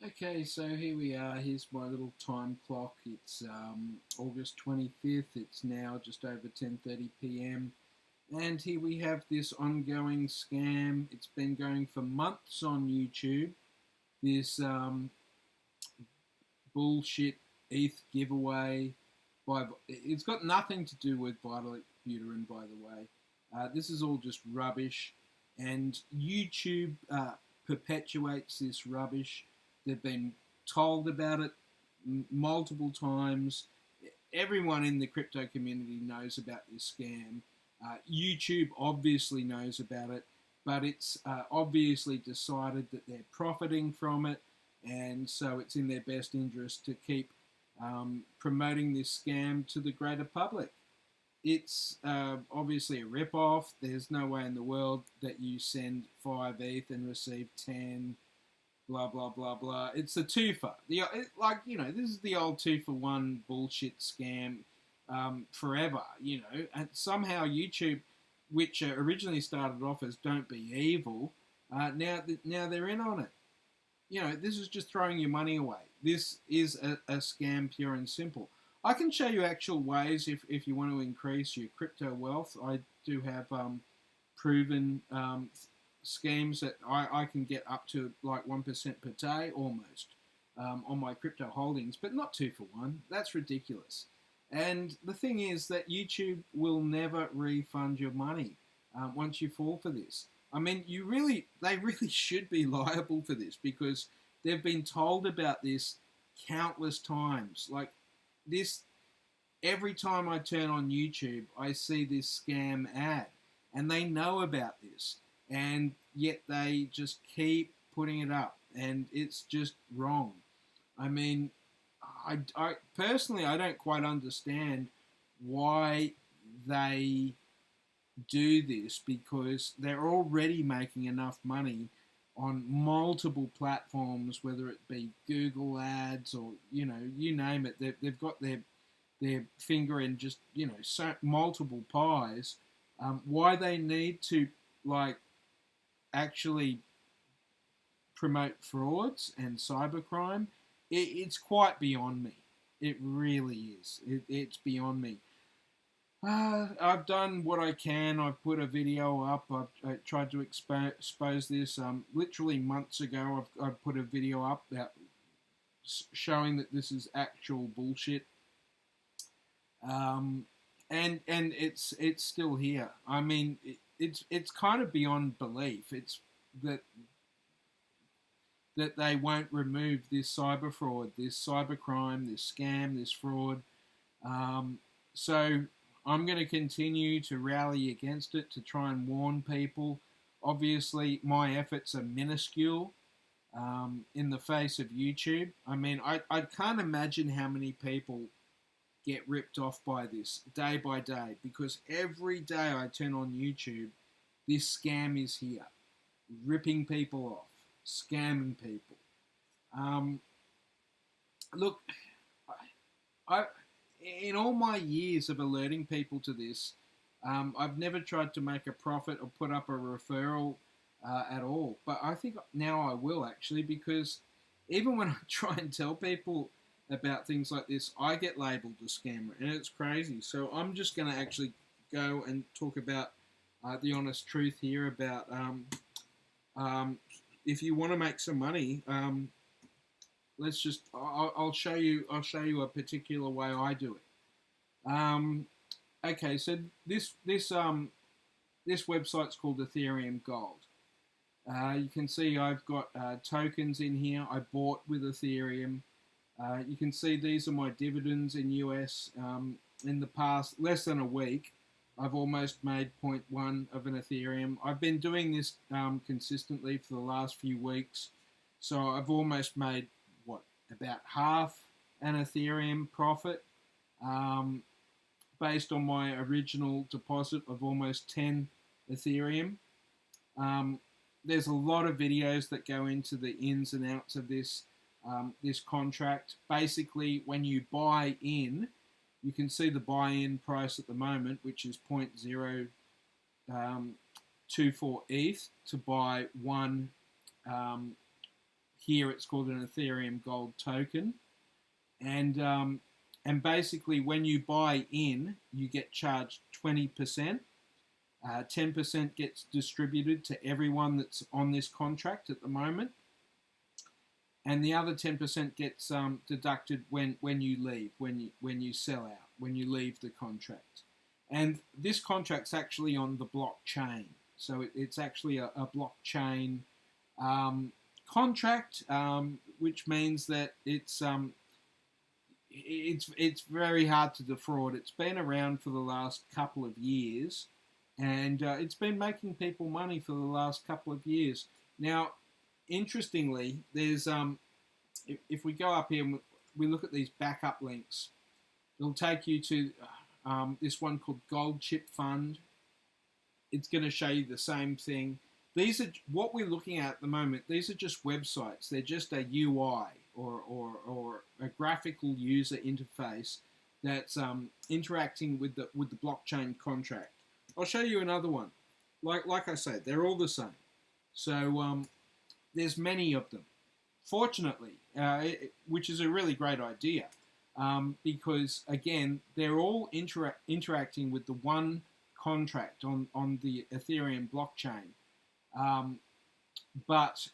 Okay, so here we are. Here's my little time clock. It's August 25th. It's now just over 10:30 p.m. And here we have this ongoing scam. It's been going for months on YouTube. This bullshit ETH giveaway. It's got nothing to do with Vitalik Buterin, by the way. This is all just rubbish. And YouTube perpetuates this rubbish. They've been told about it multiple times. Everyone in the crypto community knows about this scam. YouTube obviously knows about it, but it's obviously decided that they're profiting from it, and so it's in their best interest to keep promoting this scam to the greater public. It's obviously a rip-off. There's no way in the world that you send 5 ETH and receive 10, blah blah blah blah. It's a twofer. This is the old 2-for-1 bullshit scam forever. And somehow YouTube, which originally started off as "Don't be evil," now they're in on it. This is just throwing your money away. This is a scam, pure and simple. I can show you actual ways if you want to increase your crypto wealth. I do have proven schemes that I can get up to like 1% per day almost on my crypto holdings, but not 2-for-1. That's ridiculous. And the thing is that YouTube will never refund your money once you fall for this. I mean, they really should be liable for this because they've been told about this countless times. Like this, every time I turn on YouTube, I see this scam ad, and they know about this, and yet they just keep putting it up, and it's just wrong. I mean, I personally, I don't quite understand why they do this because they're already making enough money on multiple platforms, whether it be Google ads or you name it. They've got their finger in just so multiple pies. Why they need to like actually promote frauds and cybercrime, it's quite beyond me. It really is. It's beyond me. I've done what I can. I've put a video up. I tried to expose this. Literally months ago, I've put a video up that showing that this is actual bullshit. And it's still here. I mean, it's kind of beyond belief. It's that they won't remove this cyber fraud, this cybercrime, this scam, this fraud. So I'm going to continue to rally against it, to try and warn people. Obviously, my efforts are minuscule in the face of YouTube. I mean, I can't imagine how many people get ripped off by this day by day, because every day I turn on YouTube, this scam is here, ripping people off, scamming people. Look, I in all my years of alerting people to this, I've never tried to make a profit or put up a referral at all. But I think now I will actually, because even when I try and tell people about things like this, I get labelled a scammer, and it's crazy. So I'm just going to actually go and talk about the honest truth here about if you want to make some money. I'll show you a particular way I do it. Okay, so this website's called Ethereum Gold. You can see I've got tokens in here I bought with Ethereum. You can see these are my dividends in US. In the past less than a week, I've almost made zero point 0.1 of an Ethereum. I've been doing this consistently for the last few weeks, so I've almost made about half an Ethereum profit based on my original deposit of almost 10 Ethereum. There's a lot of videos that go into the ins and outs of this contract. Basically, when you buy in, you can see the buy-in price at the moment, which is 0.024 ETH to buy one here it's called an Ethereum gold token. And basically when you buy in, you get charged 20%. 10% gets distributed to everyone that's on this contract at the moment. And the other 10% gets deducted when you leave, when you sell out, when you leave the contract. And this contract's actually on the blockchain. So it's actually a blockchain contract, which means that it's very hard to defraud. It's been around for the last couple of years, and it's been making people money for the last couple of years. Now, interestingly, there's if we go up here and we look at these backup links, it'll take you to this one called Gold Chip Fund. It's going to show you the same thing. These are what we're looking at the moment. These are just websites. They're just a UI or a graphical user interface that's interacting with the blockchain contract. I'll show you another one. Like I said, they're all the same. So there's many of them. Fortunately, which is a really great idea, because again, they're all interacting with the one contract on the Ethereum blockchain. But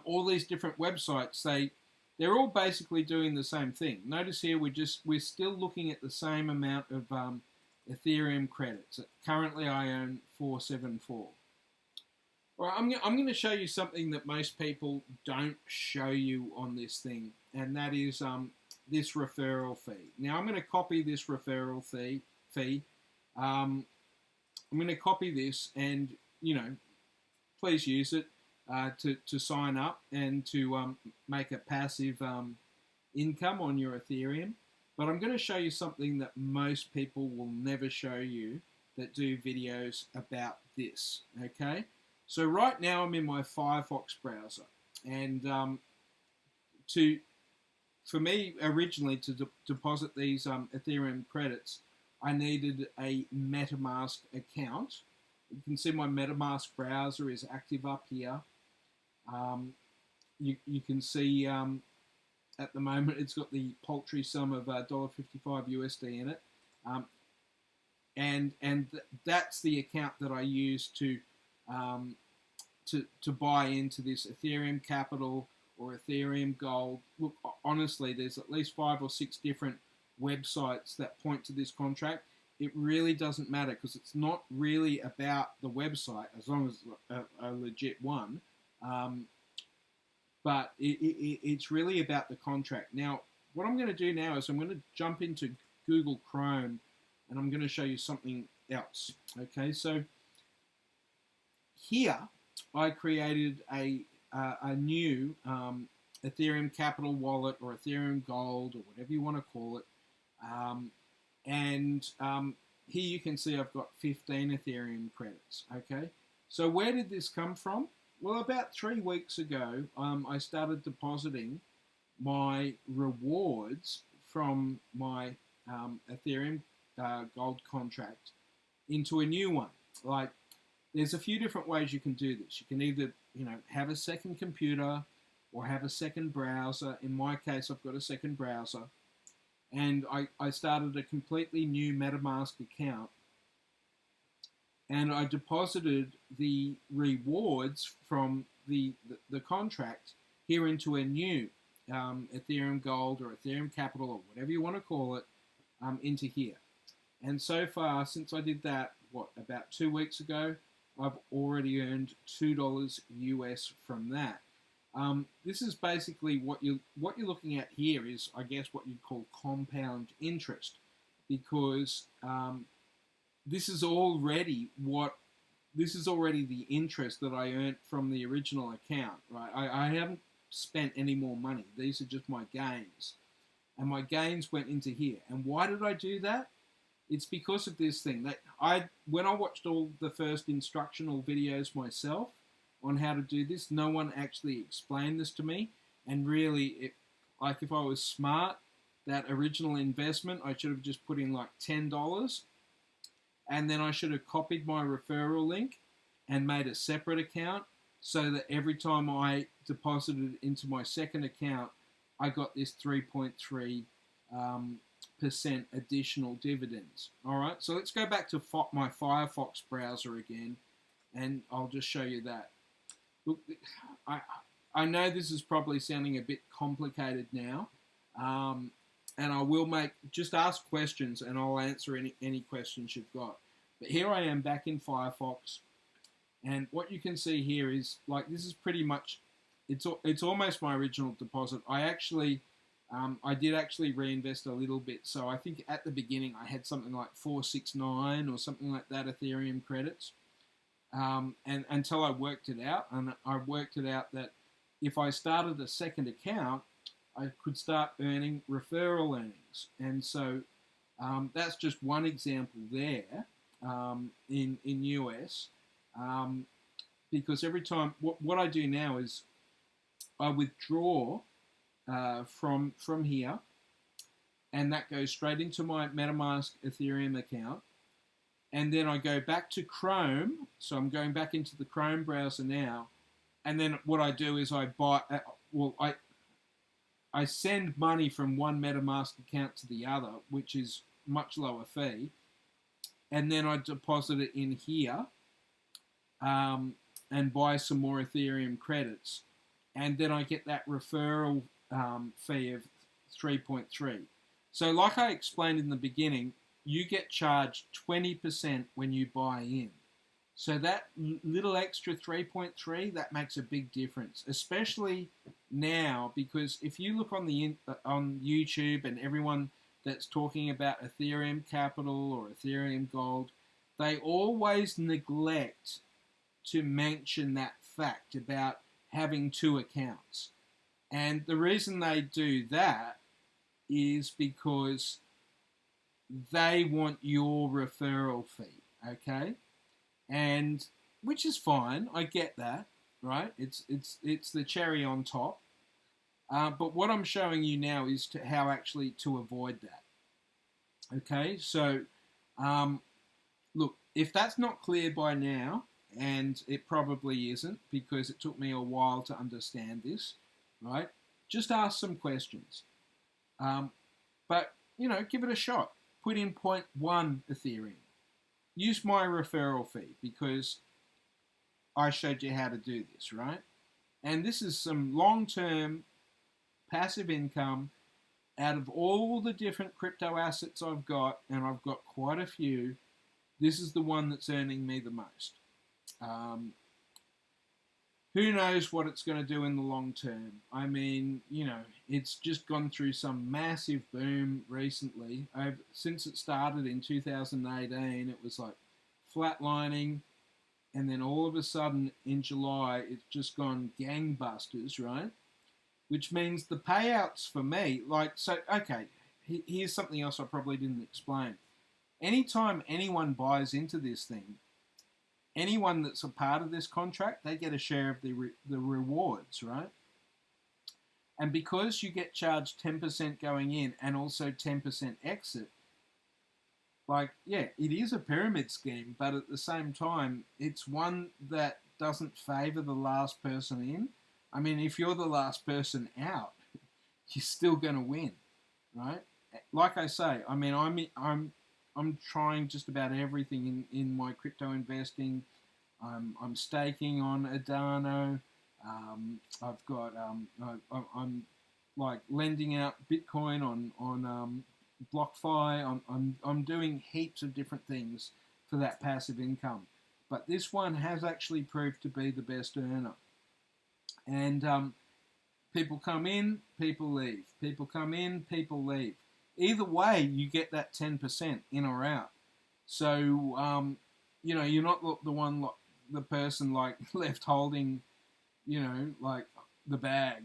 all these different websites, they're all basically doing the same thing. Notice here we're still looking at the same amount of Ethereum credits. Currently, I own 474. All right, I'm going to show you something that most people don't show you on this thing, and that is this referral fee. Now, I'm going to copy this referral fee. I'm going to copy this, and please use it to sign up and to make a passive income on your Ethereum. But I'm going to show you something that most people will never show you that do videos about this. Okay. So right now I'm in my Firefox browser, and for me originally to deposit these Ethereum credits, I needed a MetaMask account. You can see my MetaMask browser is active up here. You can see at the moment it's got the paltry sum of $1.55 USD in it, and that's the account that I use to buy into this Ethereum Capital or Ethereum Gold. Look, honestly, there's at least 5 or 6 different websites that point to this contract. It really doesn't matter because it's not really about the website as long as it's a legit one. But it's really about the contract. Now, what I'm going to do now is I'm going to jump into Google Chrome and I'm going to show you something else. Okay, so here I created a new Ethereum Capital wallet or Ethereum Gold or whatever you want to call it. Here you can see I've got 15 Ethereum credits. Okay, so where did this come from? Well, about 3 weeks ago, I started depositing my rewards from my Ethereum Gold contract into a new one. Like, there's a few different ways you can do this. You can either, have a second computer or have a second browser. In my case, I've got a second browser. And I started a completely new MetaMask account. And I deposited the rewards from the contract here into a new Ethereum Gold or Ethereum Capital or whatever you want to call it, into here. And so far, since I did that, about 2 weeks ago, I've already earned $2 US from that. This is basically what you're looking at here is, I guess, what you'd call compound interest, because this is already the interest that I earned from the original account, right? I haven't spent any more money. These are just my gains, and my gains went into here. And why did I do that? It's because of this thing that when I watched all the first instructional videos myself on how to do this, no one actually explained this to me. And really, if I was smart, that original investment, I should have just put in like $10, and then I should have copied my referral link and made a separate account so that every time I deposited into my second account, I got this 3.3 percent additional dividends. All right, so let's go back to my Firefox browser again, and I'll just show you that. Look, I know this is probably sounding a bit complicated now, and I will just ask questions, and I'll answer any questions you've got. But here I am back in Firefox, and what you can see here is, like, this is pretty much, it's almost my original deposit. I did actually reinvest a little bit, so I think at the beginning I had something like 469 or something like that Ethereum credits, and until I worked it out, and I worked it out that if I started a second account, I could start earning referral earnings, and so that's just one example there in US, because every time what I do now is I withdraw from here, and that goes straight into my MetaMask Ethereum account, and then I go back to Chrome. So I'm going back into the Chrome browser now, and then what I do is I send money from one MetaMask account to the other, which is much lower fee, and then I deposit it in here and buy some more Ethereum credits, and then I get that referral fee of 3.3. So like I explained in the beginning, you get charged 20% when you buy in. So that little extra 3.3, that makes a big difference, especially now, because if you look on YouTube and everyone that's talking about Ethereum Capital or Ethereum Gold, they always neglect to mention that fact about having two accounts. And the reason they do that is because they want your referral fee, okay? And which is fine, I get that, right? It's the cherry on top. But what I'm showing you now is how actually to avoid that. Okay, so look, if that's not clear by now, and it probably isn't because it took me a while to understand this, right? Just ask some questions. But, give it a shot. Put in 0.1 Ethereum. Use my referral fee because I showed you how to do this, right? And this is some long-term passive income out of all the different crypto assets I've got, and I've got quite a few. This is the one that's earning me the most. Who knows what it's going to do in the long term? I mean, it's just gone through some massive boom recently. Since it started in 2018, it was like flatlining, and then all of a sudden in July, it's just gone gangbusters, right? Which means the payouts for me, okay, here's something else I probably didn't explain. Anytime anyone buys into this thing, anyone that's a part of this contract, they get a share of the rewards, right? And because you get charged 10% going in and also 10% exit, it is a pyramid scheme, but at the same time, it's one that doesn't favor the last person in. I mean, if you're the last person out, you're still going to win, right? Like I say, I mean, I'm trying just about everything in my crypto investing. I'm staking on Adano. I've got I'm like lending out Bitcoin on BlockFi. I'm doing heaps of different things for that passive income. But this one has actually proved to be the best earner. And people come in, people leave. People come in, people leave. Either way, you get that 10% in or out. So, you're not the person left holding, the bag,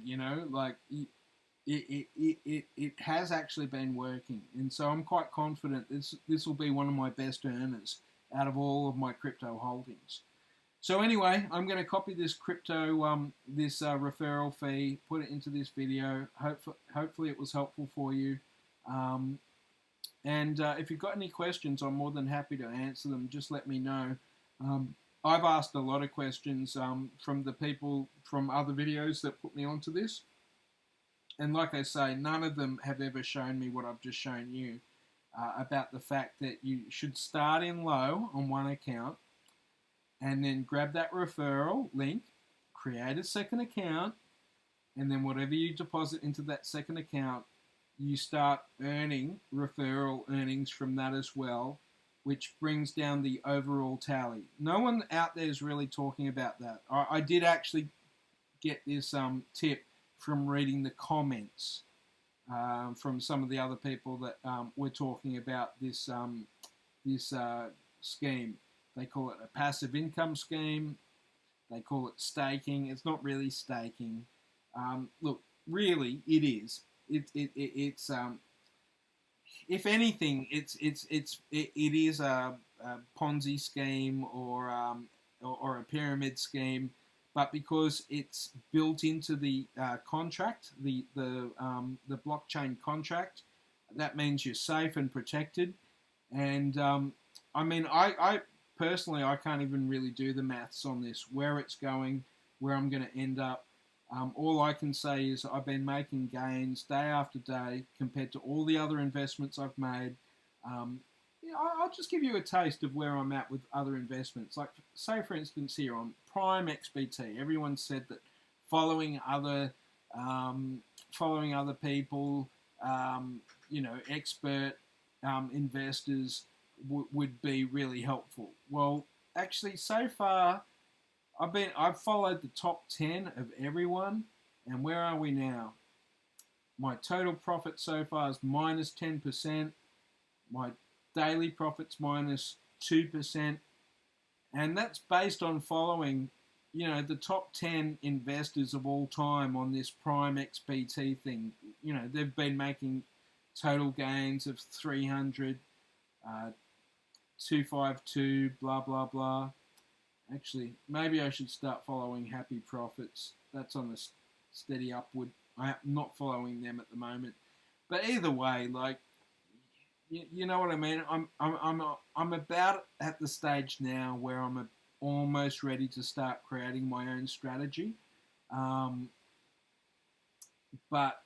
it has actually been working. And so I'm quite confident this will be one of my best earners out of all of my crypto holdings. So anyway, I'm going to copy this referral fee, put it into this video. Hopefully it was helpful for you. And if you've got any questions, I'm more than happy to answer them. Just let me know. I've asked a lot of questions from the people from other videos that put me onto this. And like I say, none of them have ever shown me what I've just shown you about the fact that you should start in low on one account and then grab that referral link, create a second account, and then whatever you deposit into that second account, you start earning referral earnings from that as well, which brings down the overall tally. No one out there is really talking about that. I did actually get this tip from reading the comments from some of the other people that were talking about this scheme. They call it a passive income scheme. They call it staking. It's not really staking. Look, really, it is. It's if anything, it is a Ponzi scheme or a pyramid scheme. But because it's built into the contract, the blockchain contract, that means you're safe and protected. And I mean, I personally, I can't even really do the maths on this, where it's going, where I'm going to end up. All I can say is I've been making gains day after day compared to all the other investments I've made. I'll just give you a taste of where I'm at with other investments. Like, say, for instance, here on Prime XBT, everyone said that following other people, expert investors would be really helpful. Well, actually, so far, I've followed the top 10 of everyone, and where are we now? My total profit so far is minus 10%. My daily profits minus 2%, and that's based on following, the top 10 investors of all time on this Prime XBT thing. They've been making total gains of 300, 252, blah, blah, blah. Actually, maybe I should start following Happy Profits. That's on the steady upward. I'm not following them at the moment. But either way, like, you know what I mean? I'm about at the stage now where I'm almost ready to start creating my own strategy. But,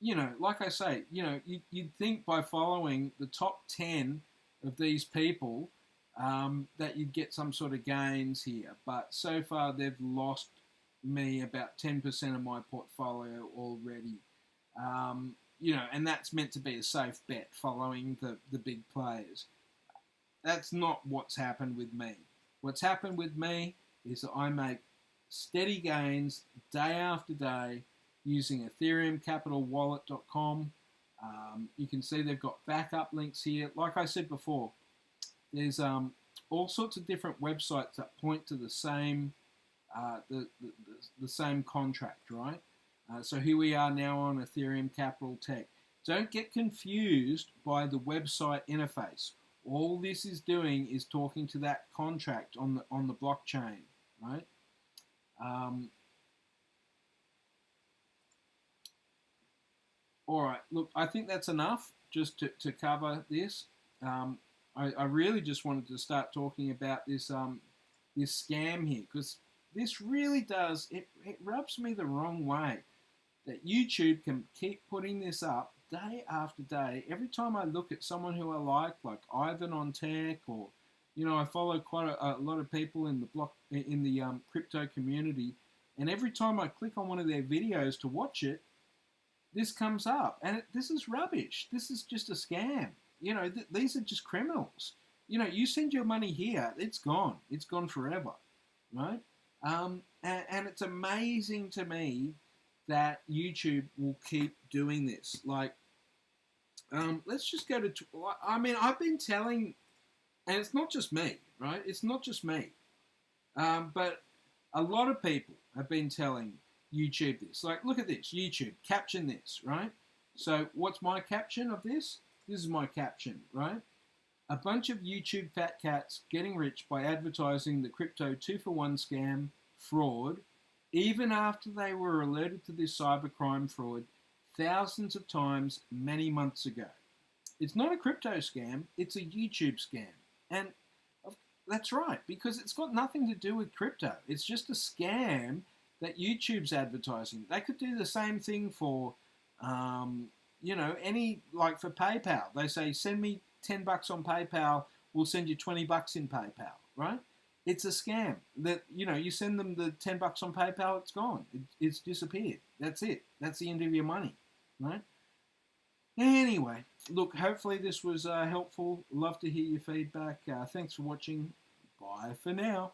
like I say, you'd think by following the top 10 of these people that you'd get some sort of gains here. But so far they've lost me about 10% of my portfolio already. And that's meant to be a safe bet following the big players. That's not what's happened with me. What's happened with me is that I make steady gains day after day using ethereumcapitalwallet.com. You can see they've got backup links here. Like I said before, there's all sorts of different websites that point to the same the same contract, right? So here we are now on Ethereum Capital Tech. Don't get confused by the website interface. All this is doing is talking to that contract on the blockchain, right? All right, look, I think that's enough just to cover this. I really just wanted to start talking about this this scam here, because this really does, it rubs me the wrong way that YouTube can keep putting this up day after day. Every time I look at someone who I like Ivan on Tech, or I follow quite a lot of people in the crypto community, and every time I click on one of their videos to watch it, this comes up, and this is rubbish. This is just a scam. These are just criminals. You send your money here, it's gone. It's gone forever, right? And it's amazing to me that YouTube will keep doing this. Like, let's just go to, I've been telling, and it's not just me, right? It's not just me. But a lot of people have been telling YouTube this. Like, look at this, YouTube, caption this, right? So what's my caption of this? This is my caption, right? A bunch of YouTube fat cats getting rich by advertising the crypto 2-for-1 scam fraud, even after they were alerted to this cybercrime fraud thousands of times many months ago. It's not a crypto scam, it's a YouTube scam. And That's right, because it's got nothing to do with crypto. It's just a scam that YouTube's advertising. They could do the same thing for, any, like for PayPal. They say, send me $10 on PayPal, we'll send you $20 in PayPal, right? It's a scam that, you send them the $10 on PayPal, it's gone. It's disappeared. That's it. That's the end of your money, right? Anyway, look, hopefully this was helpful. Love to hear your feedback. Thanks for watching. Bye for now.